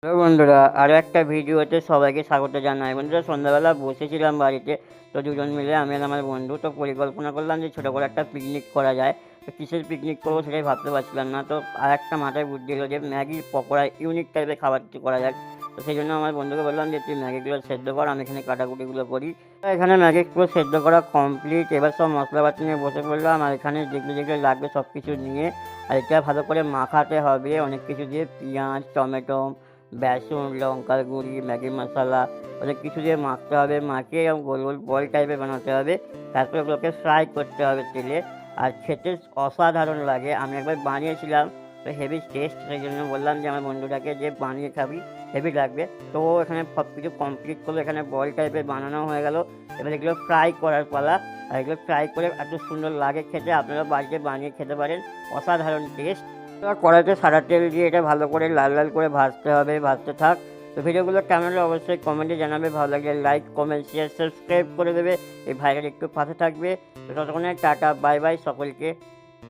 Hello বন্ধুরা, আরও একটা ভিডিওতে সবাইকে স্বাগত জানাই। বন্ধুরা, সন্ধ্যাবেলা বসেছিলাম বাড়িতে, তো দুজন মিলে আমি আর আমার বন্ধু তো পরিকল্পনা করলাম যে ছোটো করে একটা পিকনিক করা যায়। তো কিসের পিকনিক করবো সেটাই ভাবতে পারছিলাম না। তো আর একটা মাথায় বুদ্ধি এলো যে ম্যাগির পকোড়া ইউনিক টাইপের খাবার কিছু করা যাক। তো সেই জন্য আমার বন্ধুকে বললাম যে তুই ম্যাগিগুলো সেদ্ধ কর, আমি এখানে কাটাকুটিগুলো করি। তো এখানে ম্যাগি পুরো সেদ্ধ করা কমপ্লিট। এবার সব মশলাপাতি নিয়ে বসে পড়লাম, আর এখানে যেগুলো যেগুলো লাগবে সব কিছু নিয়ে, আর এটা ভালো করে মাখাতে হবে অনেক কিছু দিয়ে, পেঁয়াজ, টমেটো, বেসন, লঙ্কার গুঁড়ি, ম্যাগি মশলা, অনেক কিছু দিয়ে মাখতে হবে। মাখিয়ে এরকম গোল গোল বল টাইপের বানাতে হবে। তারপর ওগুলোকে ফ্রাই করতে হবে তেলে। আর খেতে অসাধারণ লাগে। আমি একবার বানিয়েছিলাম, তো হেভি টেস্ট। সেই জন্য বললাম যে আমার বন্ধুটাকে যে বানিয়ে খাবি, হেভি লাগবে। তো ও এখানে সব কিছু কমপ্লিট করলো, এখানে বল টাইপের বানানো হয়ে গেল। এবার এগুলো ফ্রাই করার পালা। আর এগুলো ফ্রাই করে এত সুন্দর লাগে খেতে, আপনারা বাড়িতে বানিয়ে খেতে পারেন, অসাধারণ টেস্ট। এবার কড়াইতে সাদা তেল দিয়ে এটা ভালো করে লাল লাল করে ভাজতে হবে, ভাজতে থাক। তো ভিডিওগুলো কেমন হলে অবশ্যই কমেন্টে জানাবে, ভালো লাগলে লাইক, কমেন্ট, শেয়ার, সাবস্ক্রাইব করে দেবে। এই ভাইয়ের একটু পাশে থাকবে। তো ততক্ষণে টাটা, বাই বাই সকলকে।